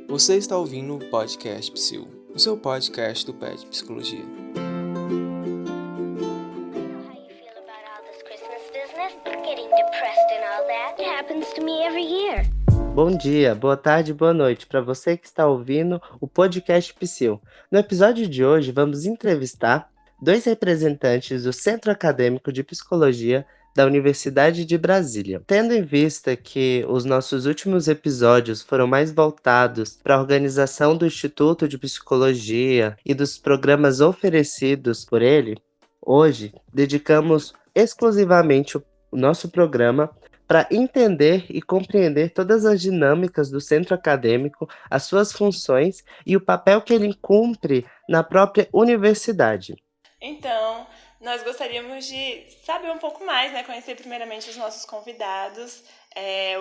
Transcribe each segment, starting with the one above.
Você está ouvindo o Podcast Psil, o seu podcast do PET Psicologia. Bom dia, boa tarde, boa noite para você que está ouvindo o Podcast Psil. No episódio de hoje, vamos entrevistar dois representantes do Centro Acadêmico de Psicologia da Universidade de Brasília. Tendo em vista que os nossos últimos episódios foram mais voltados para a organização do Instituto de Psicologia e dos programas oferecidos por ele, hoje dedicamos exclusivamente o nosso programa para entender e compreender todas as dinâmicas do centro acadêmico, as suas funções e o papel que ele cumpre na própria universidade. Então, nós gostaríamos de saber um pouco mais, conhecer primeiramente os nossos convidados.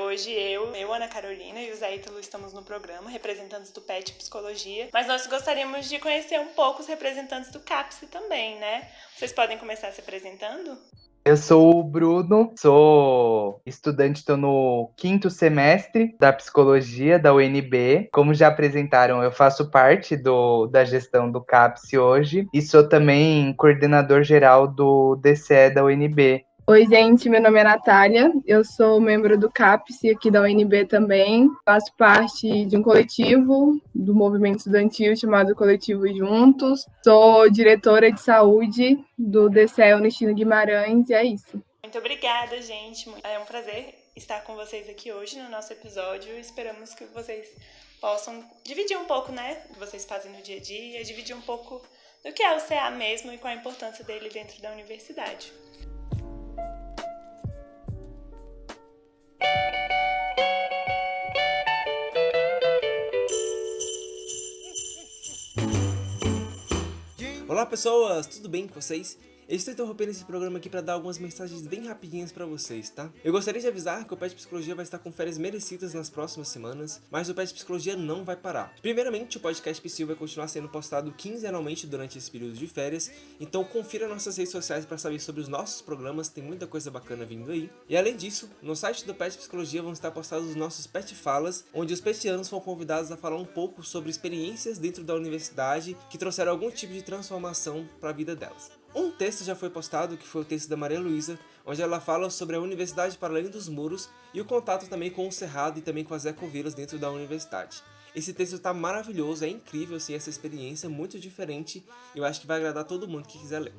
Hoje eu, Ana Carolina e o Zé Ítalo estamos no programa, representantes do PET Psicologia, mas nós gostaríamos de conhecer um pouco os representantes do CAPS também, né? Vocês podem começar se apresentando? Eu sou o Bruno, sou estudante, estou no 5º semestre da Psicologia da UNB. Como já apresentaram, eu faço parte da gestão do CAPS hoje e sou também coordenador geral do DCE da UNB. Oi, gente, meu nome é Natália, eu sou membro do CAPS aqui da UNB também, faço parte de um coletivo do movimento estudantil chamado Coletivo Juntos, sou diretora de saúde do DCE Unistino Guimarães e é isso. Muito obrigada, gente, é um prazer estar com vocês aqui hoje no nosso episódio e esperamos que vocês possam dividir um pouco, do que vocês fazem no dia a dia, dividir um pouco do que é o CA mesmo e qual a importância dele dentro da universidade. Olá pessoas, tudo bem com vocês? Eu estou interrompendo esse programa aqui para dar algumas mensagens bem rapidinhas para vocês, tá? Eu gostaria de avisar que o PET Psicologia vai estar com férias merecidas nas próximas semanas, mas o PET Psicologia não vai parar. Primeiramente, o podcast Psil vai continuar sendo postado quinzenalmente durante esse período de férias, então confira nossas redes sociais para saber sobre os nossos programas, tem muita coisa bacana vindo aí. E além disso, no site do PET Psicologia vão estar postados os nossos PET Falas, onde os petianos foram convidados a falar um pouco sobre experiências dentro da universidade que trouxeram algum tipo de transformação para a vida delas. Um texto já foi postado, que foi o texto da Maria Luísa, onde ela fala sobre a universidade para além dos muros e o contato também com o Cerrado e também com as ecovilas dentro da universidade. Esse texto está maravilhoso, é incrível assim, essa experiência, muito diferente, e eu acho que vai agradar todo mundo que quiser ler.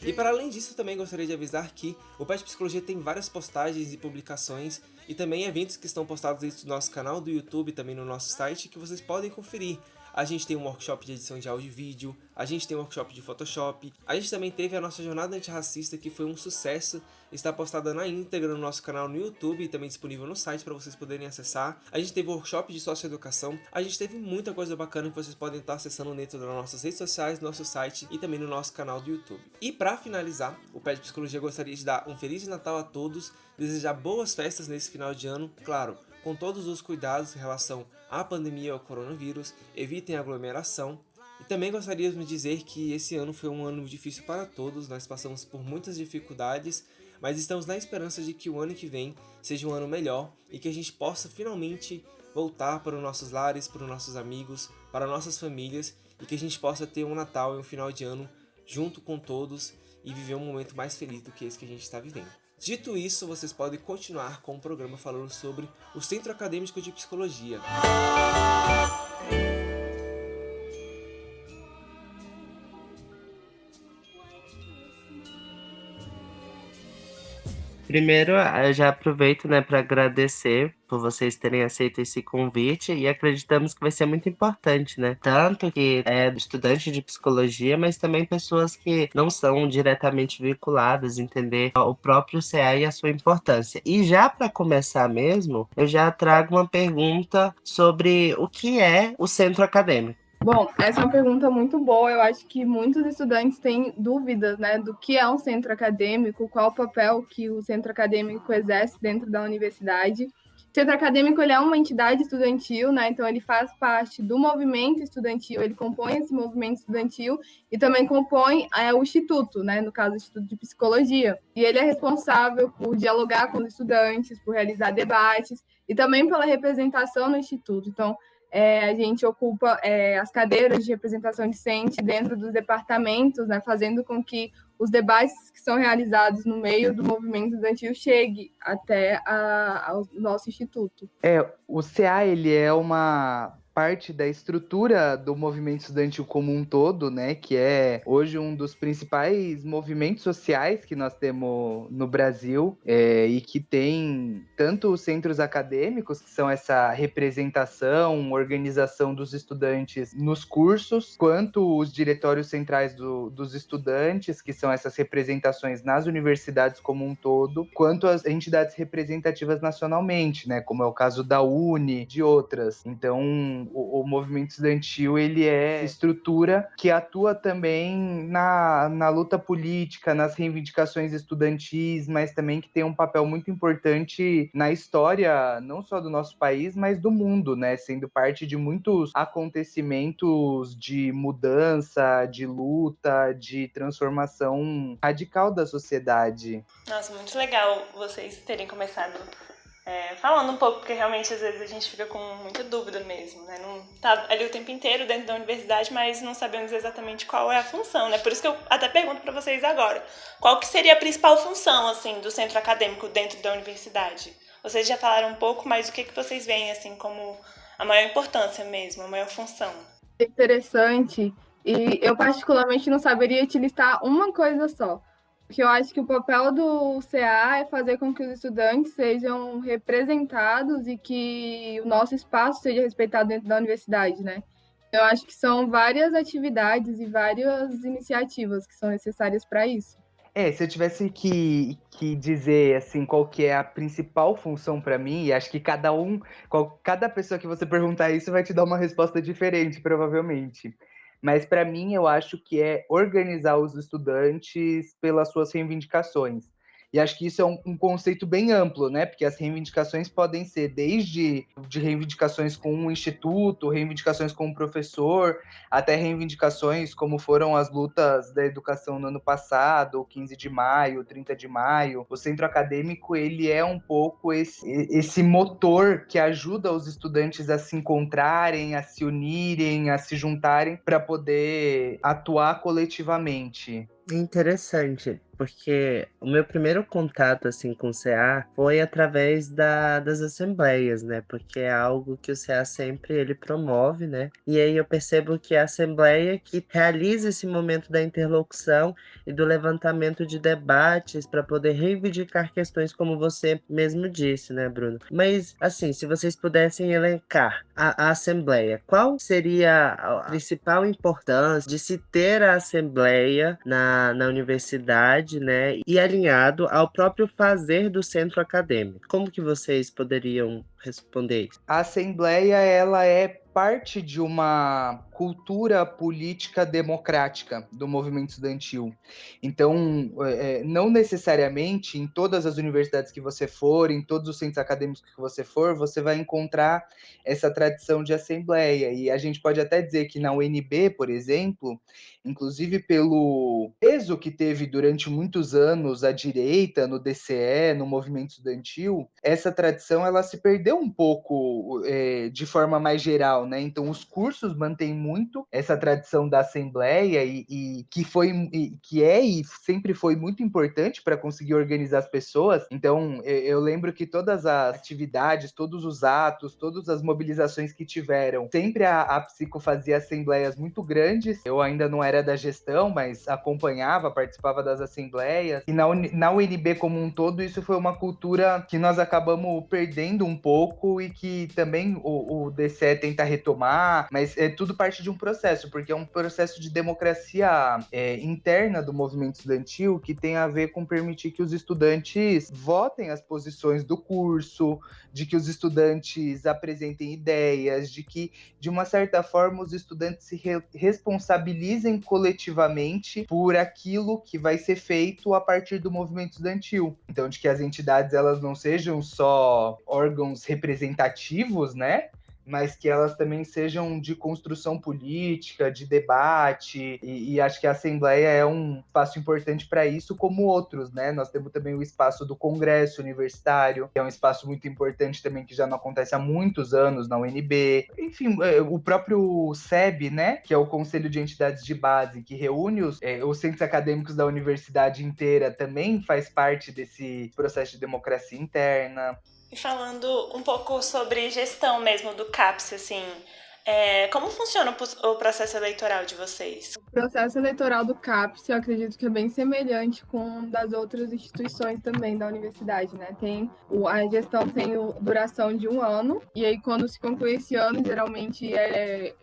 E para além disso, também gostaria de avisar que o PET Psicologia tem várias postagens e publicações e também eventos que estão postados dentro do nosso canal do YouTube e também no nosso site que vocês podem conferir. A gente tem um workshop de edição de áudio e vídeo, a gente tem um workshop de Photoshop, a gente também teve a nossa jornada antirracista que foi um sucesso, está postada na íntegra no nosso canal no YouTube e também disponível no site para vocês poderem acessar. A gente teve um workshop de socioeducação, a gente teve muita coisa bacana que vocês podem estar acessando dentro das nossas redes sociais, no nosso site e também no nosso canal do YouTube. E para finalizar, o PET Psicologia gostaria de dar um Feliz Natal a todos, desejar boas festas nesse final de ano, claro, com todos os cuidados em relação à pandemia e ao coronavírus, evitem aglomeração. E também gostaríamos de dizer que esse ano foi um ano difícil para todos, nós passamos por muitas dificuldades, mas estamos na esperança de que o ano que vem seja um ano melhor e que a gente possa finalmente voltar para os nossos lares, para os nossos amigos, para nossas famílias e que a gente possa ter um Natal e um final de ano junto com todos e viver um momento mais feliz do que esse que a gente está vivendo. Dito isso, vocês podem continuar com o programa falando sobre o Centro Acadêmico de Psicologia. Primeiro, eu já aproveito, para agradecer por vocês terem aceito esse convite e acreditamos que vai ser muito importante, Tanto que é estudante de psicologia, mas também pessoas que não são diretamente vinculadas, entender o próprio CA e a sua importância. E já para começar mesmo, eu já trago uma pergunta sobre o que é o centro acadêmico. Bom, essa é uma pergunta muito boa. Eu acho que muitos estudantes têm dúvidas, do que é um centro acadêmico, qual o papel que o centro acadêmico exerce dentro da universidade. O Centro Acadêmico ele é uma entidade estudantil, né? Então ele faz parte do movimento estudantil, ele compõe esse movimento estudantil e também compõe o Instituto, né? No caso, o Instituto de Psicologia. E ele é responsável por dialogar com os estudantes, por realizar debates e também pela representação no Instituto. Então, a gente ocupa as cadeiras de representação discente dentro dos departamentos, né, fazendo com que os debates que são realizados no meio do movimento estudantil cheguem até ao nosso instituto. O CA, ele é uma parte da estrutura do movimento estudantil como um todo, né, que é hoje um dos principais movimentos sociais que nós temos no Brasil, e que tem tanto os centros acadêmicos, que são essa representação, organização dos estudantes nos cursos, quanto os diretórios centrais dos estudantes, que são essas representações nas universidades como um todo, quanto as entidades representativas nacionalmente, né, como é o caso da UNE, de outras. Então, o movimento estudantil, ele é estrutura que atua também na luta política, nas reivindicações estudantis, mas também que tem um papel muito importante na história, não só do nosso país, mas do mundo, né? Sendo parte de muitos acontecimentos de mudança, de luta, de transformação radical da sociedade. Nossa, muito legal vocês terem começado falando um pouco, porque realmente às vezes a gente fica com muita dúvida mesmo, né? Não tá ali o tempo inteiro dentro da universidade, mas não sabemos exatamente qual é a função, né? Por isso que eu até pergunto para vocês agora, qual que seria a principal função, assim, do centro acadêmico dentro da universidade? Vocês já falaram um pouco, mas o que vocês veem, assim, como a maior importância mesmo, a maior função? Interessante, e eu particularmente não saberia te listar uma coisa só. Porque eu acho que o papel do CA é fazer com que os estudantes sejam representados e que o nosso espaço seja respeitado dentro da universidade, né? Eu acho que são várias atividades e várias iniciativas que são necessárias para isso. Se eu tivesse que dizer assim qual que é a principal função para mim, e acho que cada pessoa que você perguntar isso vai te dar uma resposta diferente, provavelmente. Mas para mim eu acho que é organizar os estudantes pelas suas reivindicações. E acho que isso é um conceito bem amplo, né? Porque as reivindicações podem ser desde de reivindicações com um instituto, reivindicações com um professor, até reivindicações como foram as lutas da educação no ano passado, o 15 de maio, 30 de maio. O centro acadêmico, ele é um pouco esse motor que ajuda os estudantes a se encontrarem, a se unirem, a se juntarem para poder atuar coletivamente. Interessante, porque o meu primeiro contato assim com o CA foi através das assembleias, né? Porque é algo que o CA sempre ele promove, né? E aí eu percebo que é a assembleia que realiza esse momento da interlocução e do levantamento de debates para poder reivindicar questões como você mesmo disse, né, Bruno? Mas assim, se vocês pudessem elencar a assembleia, qual seria a principal importância de se ter a assembleia na universidade, né, e alinhado ao próprio fazer do centro acadêmico? Como que vocês poderiam responder isso? A Assembleia, ela é parte de uma cultura política democrática do movimento estudantil. Então, não necessariamente em todas as universidades que você for, em todos os centros acadêmicos que você for, você vai encontrar essa tradição de assembleia. E a gente pode até dizer que na UNB, por exemplo, inclusive pelo peso que teve durante muitos anos a direita no DCE, no movimento estudantil, essa tradição ela se perdeu um pouco de forma mais geral, né? Então os cursos mantêm muito essa tradição da assembleia e sempre foi muito importante para conseguir organizar as pessoas. Então eu lembro que todas as atividades, todos os atos, todas as mobilizações que tiveram, sempre a Psico fazia assembleias muito grandes. Eu ainda não era da gestão, mas acompanhava, participava das assembleias. E na UNB como um todo, isso foi uma cultura que nós acabamos perdendo um pouco e que também o DCE tenta retomar, mas é tudo parte de um processo, porque é um processo de democracia interna do movimento estudantil que tem a ver com permitir que os estudantes votem as posições do curso, de que os estudantes apresentem ideias, de que, de uma certa forma, os estudantes se responsabilizem coletivamente por aquilo que vai ser feito a partir do movimento estudantil. Então, de que as entidades elas não sejam só órgãos representativos, né? Mas que elas também sejam de construção política, de debate, e acho que a Assembleia é um espaço importante para isso, como outros, né? Nós temos também o espaço do Congresso Universitário, que é um espaço muito importante também, que já não acontece há muitos anos na UNB. Enfim, o próprio SEB, né? Que é o Conselho de Entidades de Base, que reúne os centros acadêmicos da universidade inteira, também faz parte desse processo de democracia interna. E falando um pouco sobre gestão mesmo do CAPS, assim, como funciona o processo eleitoral de vocês? O processo eleitoral do CAPS, eu acredito que é bem semelhante com das outras instituições também da universidade, né? A gestão tem duração de 1 ano, e aí quando se conclui esse ano, geralmente é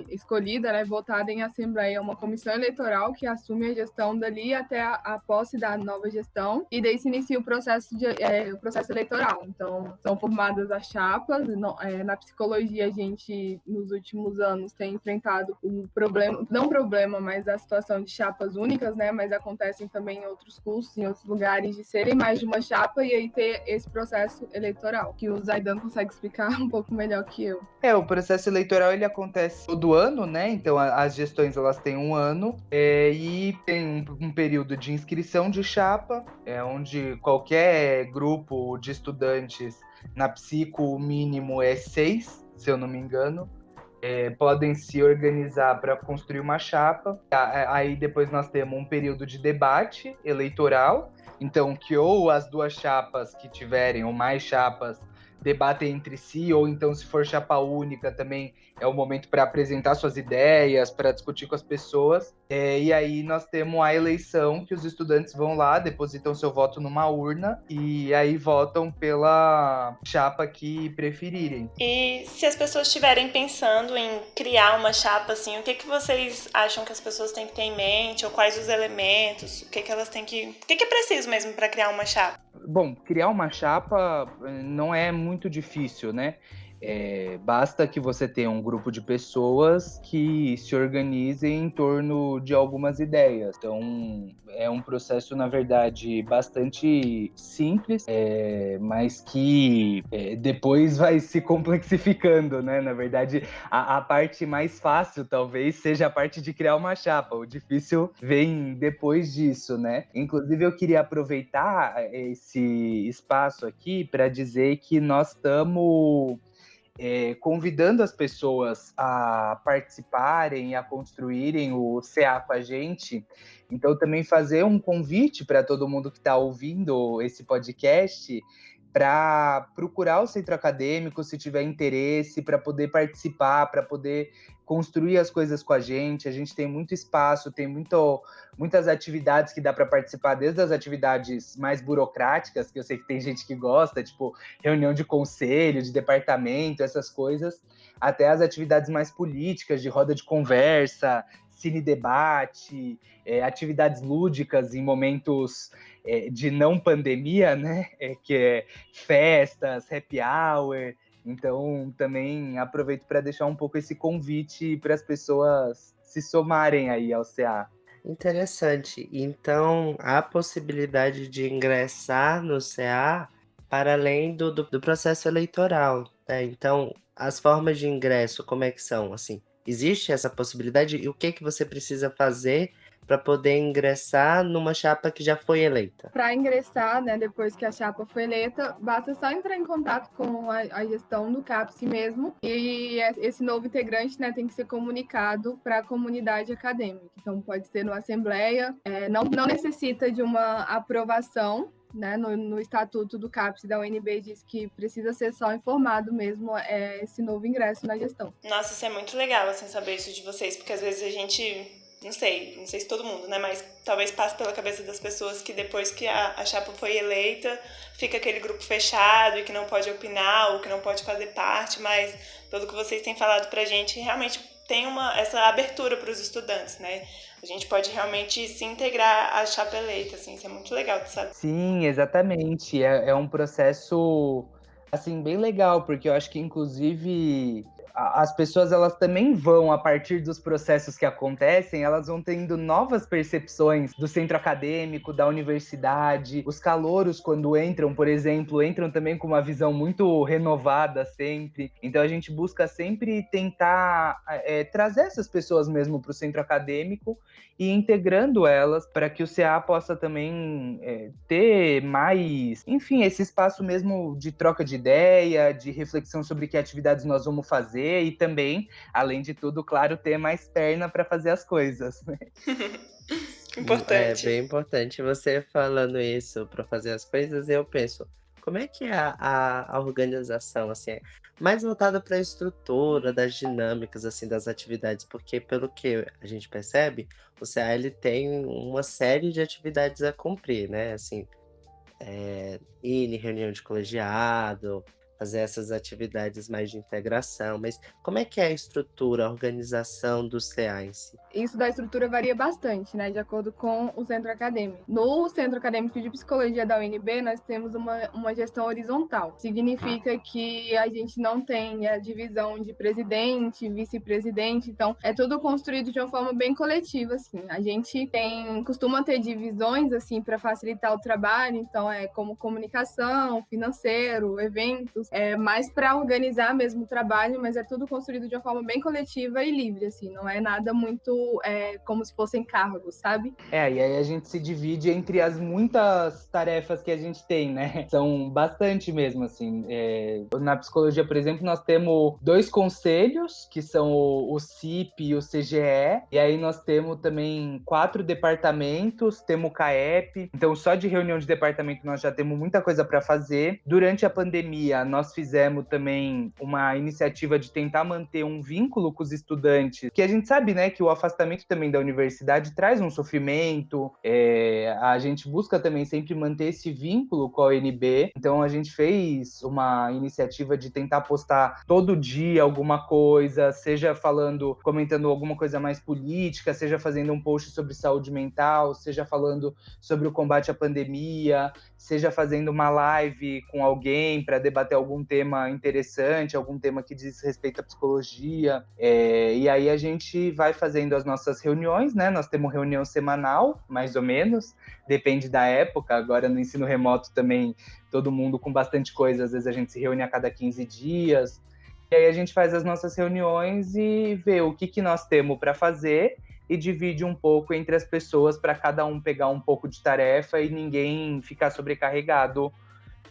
escolhida, né, votada em assembleia uma comissão eleitoral que assume a gestão dali até a posse da nova gestão, e daí se inicia o processo eleitoral. Então, são formadas as chapas. Na psicologia, a gente, nos últimos anos, tem enfrentado mas a situação de chapas únicas, né? Mas acontecem também em outros cursos, em outros lugares, de serem mais de uma chapa e aí ter esse processo eleitoral, que o Zaidan consegue explicar um pouco melhor que eu. O processo eleitoral ele acontece todo ano, né? Então as gestões elas têm 1 ano e tem um período de inscrição de chapa, onde qualquer grupo de estudantes na psico o mínimo é 6, se eu não me engano. Podem se organizar para construir uma chapa. Aí depois nós temos um período de debate eleitoral, então que ou as duas chapas que tiverem, ou mais chapas, debatem entre si, ou então se for chapa única também é o momento para apresentar suas ideias, para discutir com as pessoas. E aí nós temos a eleição, que os estudantes vão lá, depositam seu voto numa urna e aí votam pela chapa que preferirem. E se as pessoas estiverem pensando em criar uma chapa, assim, o que vocês acham que as pessoas têm que ter em mente? Ou quais os elementos? O que elas têm que... O que é preciso mesmo para criar uma chapa? Bom, criar uma chapa não é muito difícil, né? Basta que você tenha um grupo de pessoas que se organizem em torno de algumas ideias. Então, é um processo, na verdade, bastante simples, mas que depois vai se complexificando, né? Na verdade, a parte mais fácil, talvez, seja a parte de criar uma chapa. O difícil vem depois disso, né? Inclusive, eu queria aproveitar esse espaço aqui para dizer que nós estamos convidando as pessoas a participarem, a construírem o CA com a gente. Então, também fazer um convite para todo mundo que está ouvindo esse podcast para procurar o centro acadêmico, se tiver interesse, para poder participar, para poder construir as coisas com a gente. A gente tem muito espaço, tem muitas atividades que dá para participar, desde as atividades mais burocráticas, que eu sei que tem gente que gosta, tipo reunião de conselho, de departamento, essas coisas, até as atividades mais políticas, de roda de conversa, cine-debate, atividades lúdicas em momentos de não pandemia, né? Que é festas, happy hour. Então, também aproveito para deixar um pouco esse convite para as pessoas se somarem aí ao CA. Interessante. Então, há possibilidade de ingressar no CA para além do processo eleitoral, né? Então, as formas de ingresso, como é que são? Assim, existe essa possibilidade? E o que você precisa fazer para poder ingressar numa chapa que já foi eleita? Para ingressar, né, depois que a chapa foi eleita, basta só entrar em contato com a gestão do CAPS mesmo, e esse novo integrante, né, tem que ser comunicado para a comunidade acadêmica. Então, pode ser numa assembleia, não necessita de uma aprovação, né, no estatuto do CAPS da UNB diz que precisa ser só informado mesmo esse novo ingresso na gestão. Nossa, isso é muito legal, assim, saber isso de vocês, porque às vezes a gente... Não sei se todo mundo, né? Mas talvez passe pela cabeça das pessoas que depois que a chapa foi eleita, fica aquele grupo fechado e que não pode opinar ou que não pode fazer parte, mas pelo que vocês têm falado pra gente, realmente tem essa abertura para os estudantes, né? A gente pode realmente se integrar à chapa eleita, assim, isso é muito legal, sabe? Sim, exatamente. É um processo, assim, bem legal, porque eu acho que, inclusive, as pessoas elas também vão, a partir dos processos que acontecem, elas vão tendo novas percepções do centro acadêmico, da universidade. Os calouros, quando entram, por exemplo, entram também com uma visão muito renovada sempre. Então a gente busca sempre tentar trazer essas pessoas mesmo para o centro acadêmico e integrando elas para que o CA possa também ter mais, enfim, esse espaço mesmo de troca de ideia, de reflexão sobre que atividades nós vamos fazer e também, além de tudo, claro, ter mais perna para fazer as coisas, né? É Importante. bem importante você falando isso para fazer as coisas, eu penso, como é que é a organização, assim, é mais voltada para a estrutura, das dinâmicas, assim, das atividades, porque pelo que a gente percebe, o CA ele tem uma série de atividades a cumprir, né, assim, ir em reunião de colegiado, fazer essas atividades mais de integração, mas como é que é a estrutura, a organização do CA em si? Isso da estrutura varia bastante, né, de acordo com o centro acadêmico. No Centro Acadêmico de Psicologia da UNB, nós temos uma gestão horizontal. Significa que a gente não tem a divisão de presidente, vice-presidente, então é tudo construído de uma forma bem coletiva, assim. A gente costuma ter divisões, assim, para facilitar o trabalho, então é como comunicação, financeiro, eventos, mais para organizar mesmo o trabalho, mas é tudo construído de uma forma bem coletiva e livre, assim, não é nada muito como se fossem cargos, sabe? E aí a gente se divide entre as muitas tarefas que a gente tem, né? São bastante mesmo, assim. Na psicologia, por exemplo, nós temos 2 conselhos, que são o CIP e o CGE, e aí nós temos também 4 departamentos, temos o CAEP, então só de reunião de departamento nós já temos muita coisa para fazer. Durante a pandemia, nós fizemos também uma iniciativa de tentar manter um vínculo com os estudantes, que a gente sabe, né, que o afastamento também da universidade traz um sofrimento, a gente busca também sempre manter esse vínculo com a UNB, então a gente fez uma iniciativa de tentar postar todo dia alguma coisa, seja comentando alguma coisa mais política, seja fazendo um post sobre saúde mental, seja falando sobre o combate à pandemia, seja fazendo uma live com alguém para debater algum tema interessante, algum tema que diz respeito à psicologia, e aí a gente vai fazendo as nossas reuniões, né? Nós temos reunião semanal, mais ou menos, depende da época. Agora no ensino remoto também, todo mundo com bastante coisa, às vezes a gente se reúne a cada 15 dias. E aí a gente faz as nossas reuniões e vê o que nós temos para fazer e divide um pouco entre as pessoas para cada um pegar um pouco de tarefa e ninguém ficar sobrecarregado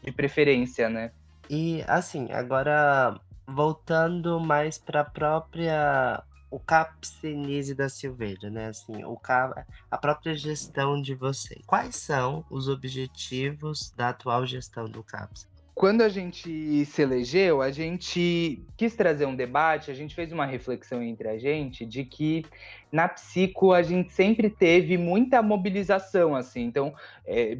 de preferência, né? E assim, agora voltando mais para o CAPS Nise da Silveira, né? Assim, a própria gestão de vocês. Quais são os objetivos da atual gestão do CAPS? Quando a gente se elegeu, a gente quis trazer um debate, a gente fez uma reflexão entre a gente de que na psico a gente sempre teve muita mobilização, assim. Então,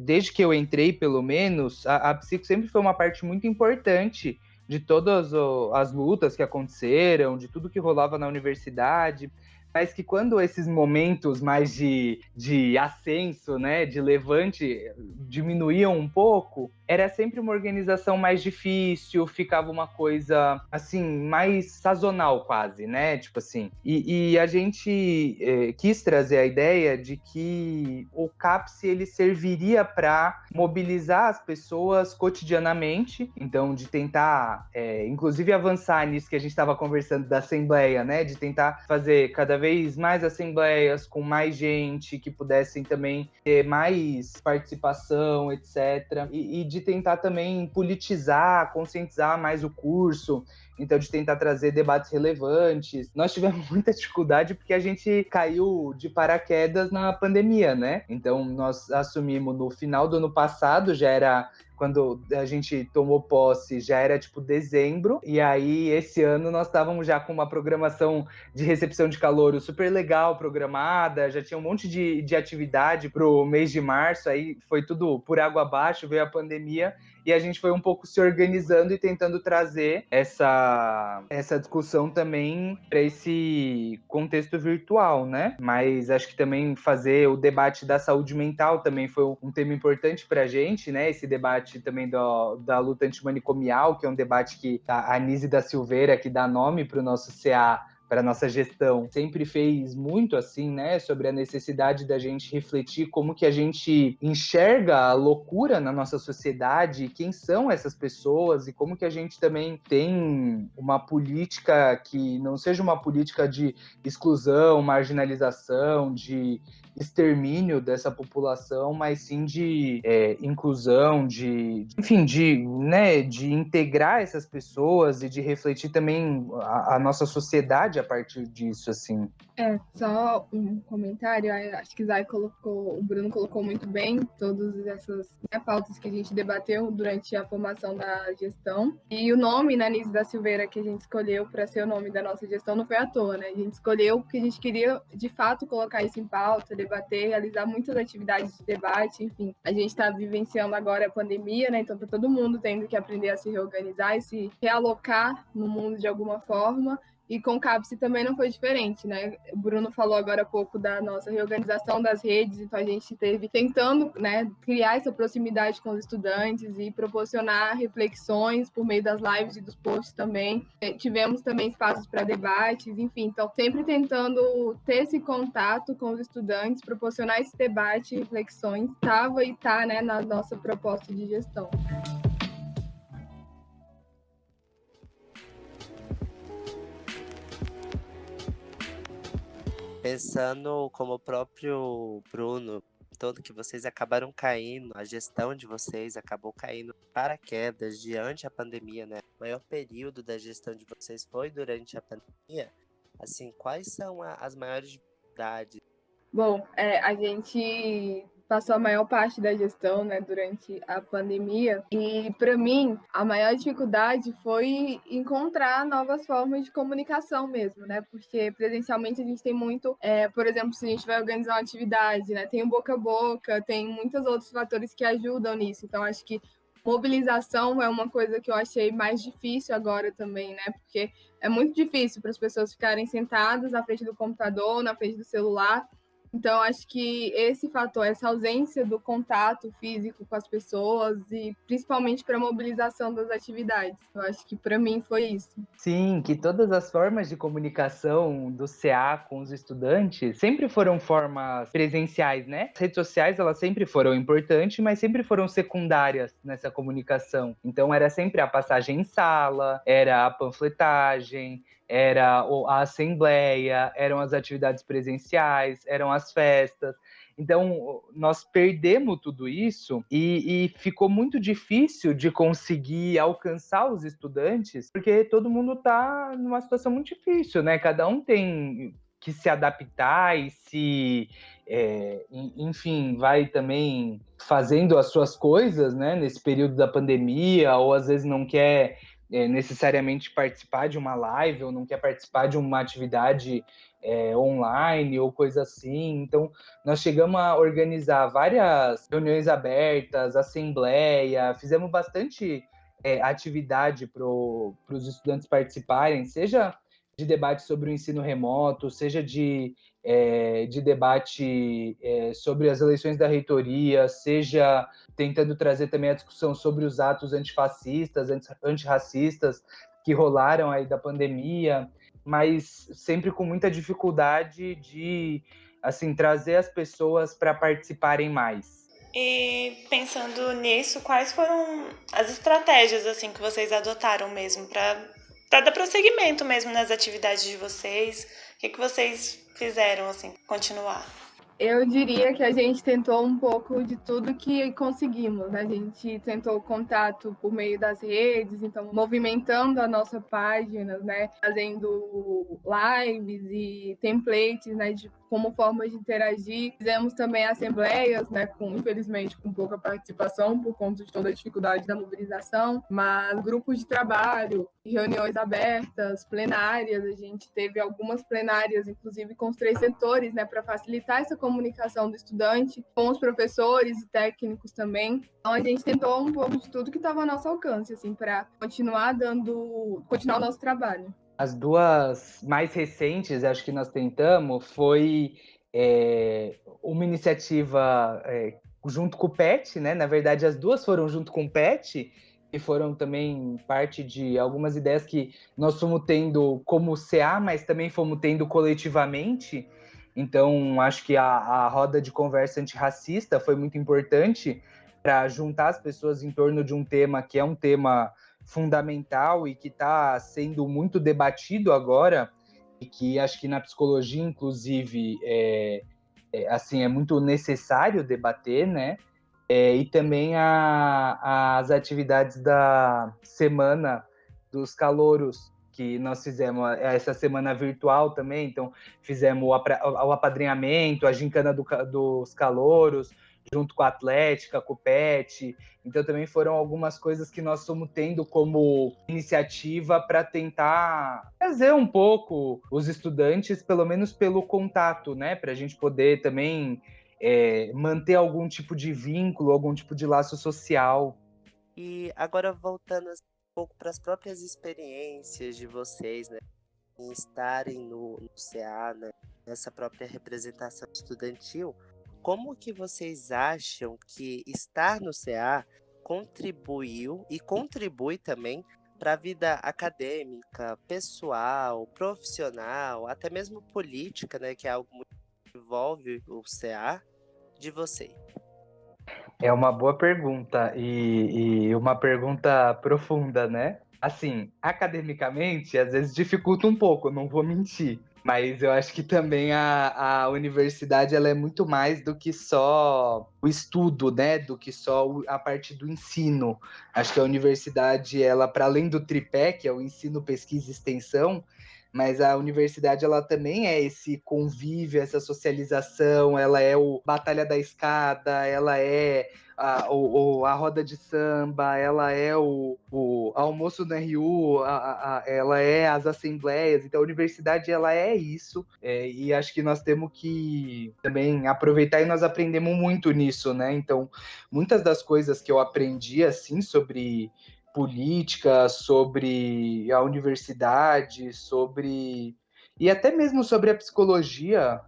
desde que eu entrei, pelo menos, a psico sempre foi uma parte muito importante de todas as lutas que aconteceram, de tudo que rolava na universidade, mas que quando esses momentos mais de ascenso, né, de levante, diminuíam um pouco, era sempre uma organização mais difícil, ficava uma coisa, assim, mais sazonal quase, né, tipo assim. E a gente quis trazer a ideia de que o CAPS, ele serviria para mobilizar as pessoas cotidianamente, então de tentar, inclusive avançar nisso que a gente estava conversando da assembleia, né, de tentar fazer cada vez mais assembleias com mais gente, que pudessem também ter mais participação, etc. E de tentar também politizar, conscientizar mais o curso, então de tentar trazer debates relevantes. Nós tivemos muita dificuldade porque a gente caiu de paraquedas na pandemia, né? Então nós assumimos no final do ano passado, já era quando a gente tomou posse, já era tipo dezembro, e aí esse ano nós estávamos já com uma programação de recepção de calouro super legal programada, já tinha um monte de atividade pro mês de março, aí foi tudo por água abaixo, veio a pandemia, e a gente foi um pouco se organizando e tentando trazer essa discussão também para esse contexto virtual, né? Mas acho que também fazer o debate da saúde mental também foi um tema importante para a gente, né? Esse debate debate também da luta antimanicomial, que é um debate que a Anise da Silveira, que dá nome para o nosso CA, para a nossa gestão, sempre fez muito assim, né, sobre a necessidade da gente refletir como que a gente enxerga a loucura na nossa sociedade, quem são essas pessoas e como que a gente também tem uma política que não seja uma política de exclusão, marginalização, de extermínio dessa população, mas sim de inclusão, enfim, né, de integrar essas pessoas e de refletir também a nossa sociedade a partir disso, assim. Só um comentário, acho que o Bruno colocou muito bem todas essas, né, pautas que a gente debateu durante a formação da gestão. E o nome, né, Anise da Silveira, que a gente escolheu para ser o nome da nossa gestão, não foi à toa, né? A gente escolheu porque a gente queria, de fato, colocar isso em pauta, debater, realizar muitas atividades de debate, enfim. A gente está vivenciando agora a pandemia, né? Então tá todo mundo tendo que aprender a se reorganizar e se realocar no mundo de alguma forma. E com o CAPS também não foi diferente, né? O Bruno falou agora há pouco da nossa reorganização das redes, então a gente esteve tentando, né, criar essa proximidade com os estudantes e proporcionar reflexões por meio das lives e dos posts também. Tivemos também espaços para debates, enfim, então sempre tentando ter esse contato com os estudantes, proporcionar esse debate, reflexões, estava e está, né, na nossa proposta de gestão. Pensando como o próprio Bruno, todo que vocês acabaram caindo, a gestão de vocês acabou caindo paraquedas diante a pandemia, né? O maior período da gestão de vocês foi durante a pandemia. Assim, quais são as maiores dificuldades? Bom, a gente passou a maior parte da gestão, né, durante a pandemia, e para mim a maior dificuldade foi encontrar novas formas de comunicação mesmo, né, porque presencialmente a gente tem muito, por exemplo, se a gente vai organizar uma atividade, né, tem o boca a boca, tem muitos outros fatores que ajudam nisso, então acho que mobilização é uma coisa que eu achei mais difícil agora também, né, porque é muito difícil para as pessoas ficarem sentadas na frente do computador, na frente do celular. Então, acho que esse fator, essa ausência do contato físico com as pessoas e principalmente para a mobilização das atividades, eu acho que para mim foi isso. Sim, que todas as formas de comunicação do CA com os estudantes sempre foram formas presenciais, né? As redes sociais, elas sempre foram importantes, mas sempre foram secundárias nessa comunicação. Então, era sempre a passagem em sala, era a panfletagem, era a assembleia, eram as atividades presenciais, eram as festas. Então, nós perdemos tudo isso e ficou muito difícil de conseguir alcançar os estudantes, porque todo mundo está numa situação muito difícil, né? Cada um tem que se adaptar e enfim, vai também fazendo as suas coisas, né? Nesse período da pandemia, ou às vezes não quer necessariamente participar de uma live, ou não quer participar de uma atividade online ou coisa assim. Então, nós chegamos a organizar várias reuniões abertas, assembleia, fizemos bastante atividade para os estudantes participarem, seja de debate sobre o ensino remoto, seja de debate sobre as eleições da reitoria, seja tentando trazer também a discussão sobre os atos antifascistas, antirracistas que rolaram aí da pandemia, mas sempre com muita dificuldade de assim trazer as pessoas para participarem mais. E pensando nisso, quais foram as estratégias assim que vocês adotaram mesmo para dar prosseguimento mesmo nas atividades de vocês? O que vocês fizeram assim continuar? Eu diria que a gente tentou um pouco de tudo que conseguimos, né? A gente tentou contato por meio das redes, então movimentando a nossa página, né? Fazendo lives e templates, né? Como forma de interagir. Fizemos também assembleias, né? Infelizmente com pouca participação por conta de toda a dificuldade da mobilização, mas grupos de trabalho, reuniões abertas, plenárias. A gente teve algumas plenárias, inclusive com os 3 setores, né? Para facilitar essa comunicação do estudante com os professores e técnicos também. Então a gente tentou um pouco de tudo que estava ao nosso alcance, assim, para continuar o nosso trabalho. As duas mais recentes, acho que nós tentamos, foi uma iniciativa junto com o PET, né? Na verdade, as duas foram junto com o PET, e foram também parte de algumas ideias que nós fomos tendo como CA, mas também fomos tendo coletivamente. Então, acho que a roda de conversa antirracista foi muito importante para juntar as pessoas em torno de um tema que é um tema fundamental e que está sendo muito debatido agora, e que acho que na psicologia, inclusive, assim, é muito necessário debater, né? E também as atividades da semana dos calouros, que nós fizemos essa semana virtual também, então fizemos o apadrinhamento, a gincana dos calouros, junto com a Atlética, com o PET, então também foram algumas coisas que nós estamos tendo como iniciativa para tentar trazer um pouco os estudantes, pelo menos pelo contato, né, para a gente poder também manter algum tipo de vínculo, algum tipo de laço social. E agora voltando assim, um pouco para as próprias experiências de vocês, né, em estarem no CA, né, nessa própria representação estudantil, como que vocês acham que estar no CA contribuiu e contribui também para a vida acadêmica, pessoal, profissional, até mesmo política, né, que é algo muito que envolve o CA de vocês? É uma boa pergunta e uma pergunta profunda, né? Assim, academicamente, às vezes dificulta um pouco, não vou mentir. Mas eu acho que também a universidade ela é muito mais do que só o estudo, né? Do que só a parte do ensino. Acho que a universidade, ela, para além do tripé, que é o ensino, pesquisa e extensão, mas a universidade ela também é esse convívio, essa socialização, ela é o Batalha da Escada, ela é a roda de samba, ela é o almoço no RU, ela é as assembleias, então a universidade ela é isso, e acho que nós temos que também aproveitar e nós aprendemos muito nisso, né? Então, muitas das coisas que eu aprendi, assim, sobre política, sobre a universidade, sobre e até mesmo sobre a psicologia,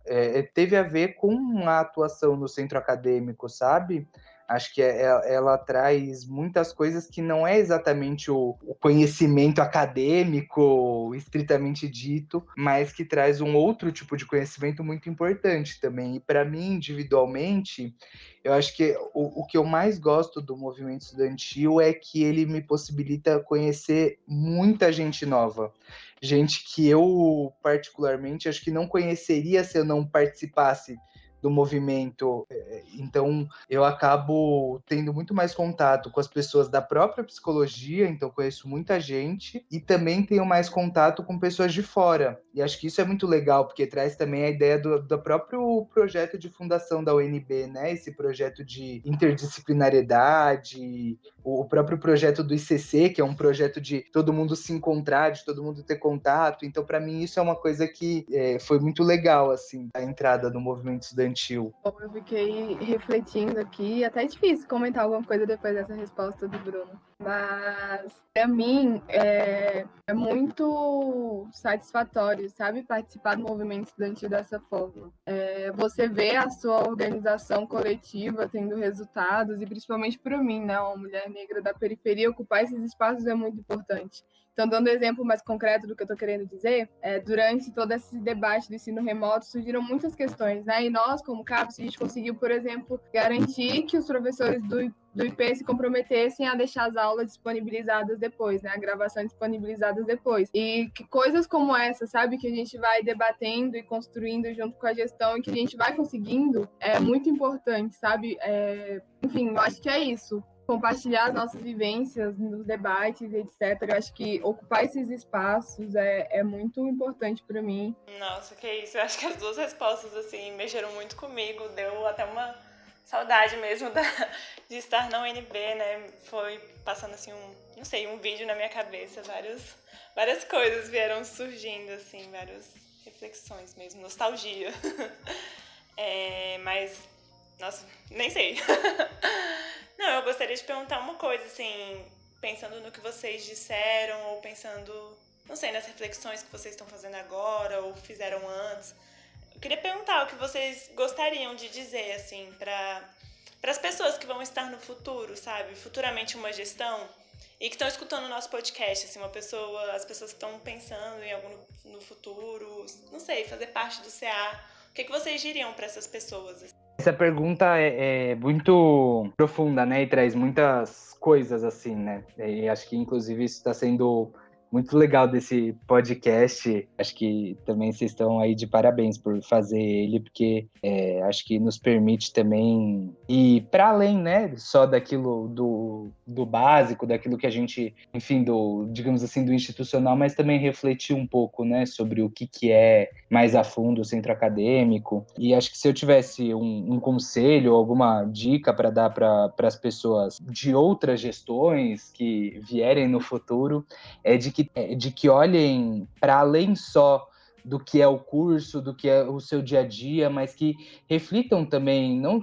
teve a ver com a atuação no centro acadêmico, sabe? Acho que ela traz muitas coisas que não é exatamente o conhecimento acadêmico, estritamente dito, mas que traz um outro tipo de conhecimento muito importante também. E para mim, individualmente, eu acho que o que eu mais gosto do movimento estudantil é que ele me possibilita conhecer muita gente nova. Gente que eu, particularmente, acho que não conheceria se eu não participasse do movimento. Então, eu acabo tendo muito mais contato com as pessoas da própria psicologia, então conheço muita gente, e também tenho mais contato com pessoas de fora. E acho que isso é muito legal, porque traz também a ideia do próprio projeto de fundação da UNB, né? Esse projeto de interdisciplinariedade, o próprio projeto do ICC, que é um projeto de todo mundo se encontrar, de todo mundo ter contato. Então, para mim, isso é uma coisa que foi muito legal, assim, a entrada no movimento estudantil. Bom, eu fiquei refletindo aqui, até é difícil comentar alguma coisa depois dessa resposta do Bruno. Mas, para mim, é muito satisfatório, sabe, participar do movimento estudantil dessa forma. Você vê a sua organização coletiva tendo resultados, e principalmente para mim, né, uma mulher negra da periferia, ocupar esses espaços é muito importante. Então, dando um exemplo mais concreto do que eu estou querendo dizer, durante todo esse debate do ensino remoto, surgiram muitas questões, né? E nós, como CAPES, a gente conseguiu, por exemplo, garantir que os professores do IP se comprometessem a deixar as aulas disponibilizadas depois, né? A gravação disponibilizadas depois. E que coisas como essa, sabe? Que a gente vai debatendo e construindo junto com a gestão e que a gente vai conseguindo, é muito importante, sabe? Enfim, eu acho que é isso. Compartilhar as nossas vivências nos debates, etc. Eu acho que ocupar esses espaços é muito importante para mim. Nossa, que isso. Eu acho que as duas respostas, assim, mexeram muito comigo. Deu até uma saudade mesmo de estar na UNB, né? Foi passando, assim, um vídeo na minha cabeça. Várias coisas vieram surgindo, assim, várias reflexões mesmo. Nostalgia. Mas, nossa, nem sei. Não, eu gostaria de perguntar uma coisa, assim, pensando no que vocês disseram, ou pensando, não sei, nas reflexões que vocês estão fazendo agora, ou fizeram antes. Eu queria perguntar o que vocês gostariam de dizer, assim, para para as pessoas que vão estar no futuro, sabe? Futuramente uma gestão e que estão escutando o nosso podcast, assim, as pessoas que estão pensando em algo no futuro, não sei, fazer parte do CA. O que vocês diriam para essas pessoas? Essa pergunta é muito profunda, né? E traz muitas coisas, assim, né? E acho que, inclusive, isso está sendo muito legal desse podcast. Acho que também vocês estão aí de parabéns por fazer ele, porque acho que nos permite também ir para além, né? Só daquilo do básico, daquilo que a gente, enfim, digamos assim, do institucional, mas também refletir um pouco, né? Sobre o que é mais a fundo o centro acadêmico. E acho que se eu tivesse um conselho, alguma dica para dar para as pessoas de outras gestões que vierem no futuro, é de que olhem para além só do que é o curso, do que é o seu dia a dia, mas que reflitam também, não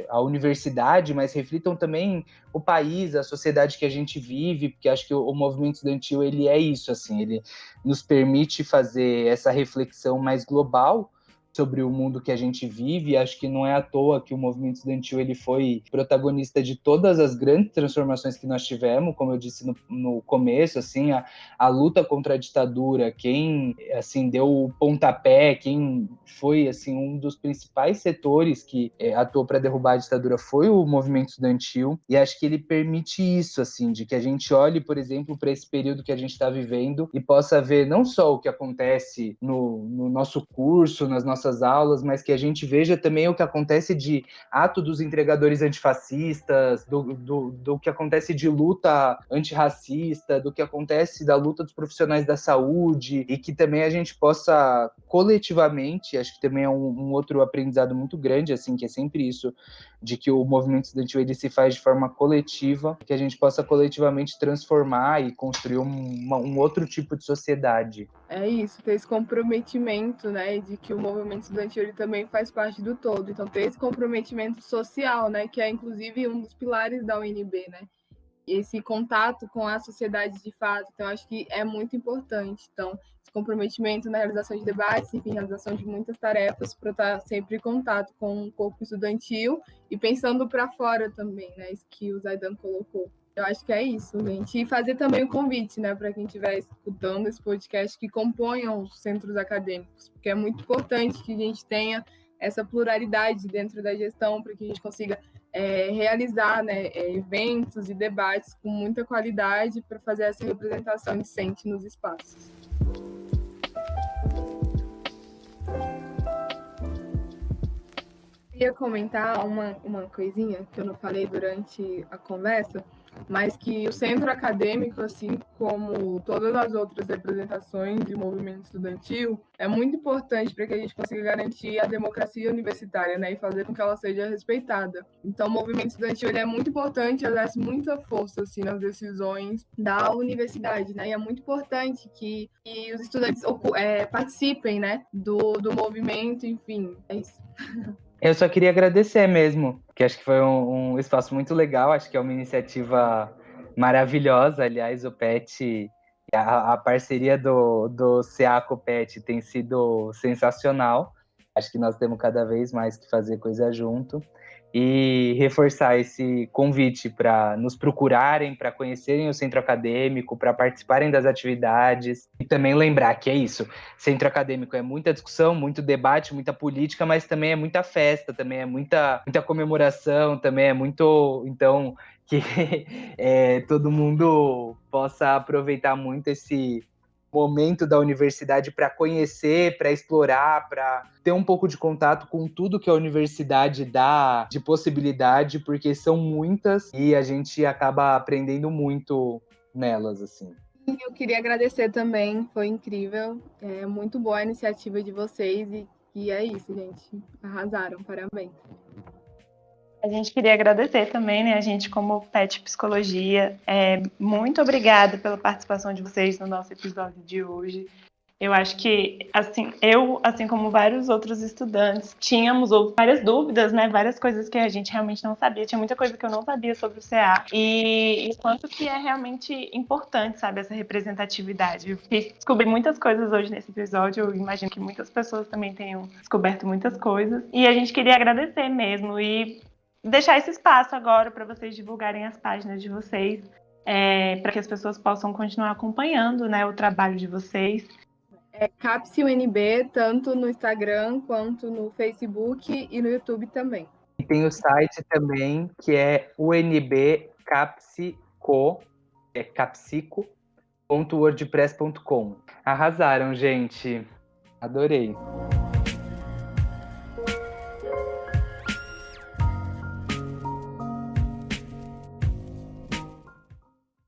a universidade, mas reflitam também o país, a sociedade que a gente vive, porque acho que o movimento estudantil, ele é isso, assim, ele nos permite fazer essa reflexão mais global sobre o mundo que a gente vive. Acho que não é à toa que o movimento estudantil ele foi protagonista de todas as grandes transformações que nós tivemos, como eu disse no começo, assim, a luta contra a ditadura, quem assim deu o pontapé, quem foi assim um dos principais setores que atuou para derrubar a ditadura foi o movimento estudantil. E acho que ele permite isso, assim, de que a gente olhe, por exemplo, para esse período que a gente está vivendo e possa ver não só o que acontece no nosso curso, nas nossas aulas, mas que a gente veja também o que acontece de ato dos entregadores antifascistas, do que acontece de luta antirracista, do que acontece da luta dos profissionais da saúde, e que também a gente possa coletivamente, acho que também é um outro aprendizado muito grande, assim, que é sempre isso, de que o movimento estudantil ele se faz de forma coletiva, que a gente possa coletivamente transformar e construir um outro tipo de sociedade. É isso, ter esse comprometimento, né, de que o movimento estudantil ele também faz parte do todo. Então, ter esse comprometimento social, né, que é inclusive um dos pilares da UNB, né, esse contato com a sociedade de fato. Então, acho que é muito importante. Então, esse comprometimento na realização de debates, enfim, realização de muitas tarefas, para estar sempre em contato com o corpo estudantil e pensando para fora também, né, isso que o Zaidan colocou. Eu acho que é isso, gente. E fazer também o convite, né, para quem estiver escutando esse podcast, que componham os centros acadêmicos, porque é muito importante que a gente tenha essa pluralidade dentro da gestão, para que a gente consiga realizar, né, eventos e debates com muita qualidade para fazer essa representação decente nos espaços. Eu queria comentar uma coisinha que eu não falei durante a conversa, mas que o centro acadêmico, assim como todas as outras representações de movimento estudantil, é muito importante para que a gente consiga garantir a democracia universitária, né, e fazer com que ela seja respeitada. Então, o movimento estudantil ele é muito importante, exerce muita força assim, nas decisões da universidade, né, e é muito importante que os estudantes participem, né, do movimento, enfim, é isso. Eu só queria agradecer mesmo, que acho que foi um espaço muito legal, acho que é uma iniciativa maravilhosa. Aliás, o PET, a parceria do CA com o PET tem sido sensacional. Acho que nós temos cada vez mais que fazer coisa junto. E reforçar esse convite para nos procurarem, para conhecerem o centro acadêmico, para participarem das atividades. E também lembrar que é isso, centro acadêmico é muita discussão, muito debate, muita política, mas também é muita festa, também é muita comemoração, também é muito... Então, que todo mundo possa aproveitar muito esse momento da universidade para conhecer, para explorar, para ter um pouco de contato com tudo que a universidade dá de possibilidade, porque são muitas e a gente acaba aprendendo muito nelas, assim. Eu queria agradecer também, foi incrível, é muito boa a iniciativa de vocês e é isso, gente, arrasaram, parabéns. A gente queria agradecer também, né, a gente como PET Psicologia, muito obrigada pela participação de vocês no nosso episódio de hoje. Eu acho que, assim como vários outros estudantes, tínhamos várias dúvidas, né? Várias coisas que a gente realmente não sabia. Tinha muita coisa que eu não sabia sobre o CA. E quanto que é realmente importante, sabe, essa representatividade. Eu descobri muitas coisas hoje nesse episódio. Eu imagino que muitas pessoas também tenham descoberto muitas coisas. E a gente queria agradecer mesmo. E deixar esse espaço agora para vocês divulgarem as páginas de vocês, para que as pessoas possam continuar acompanhando, né, o trabalho de vocês. CAPS UNB, tanto no Instagram quanto no Facebook e no YouTube também. E tem o site também, que é unbcapsico, capsico.wordpress.com. Arrasaram, gente. Adorei.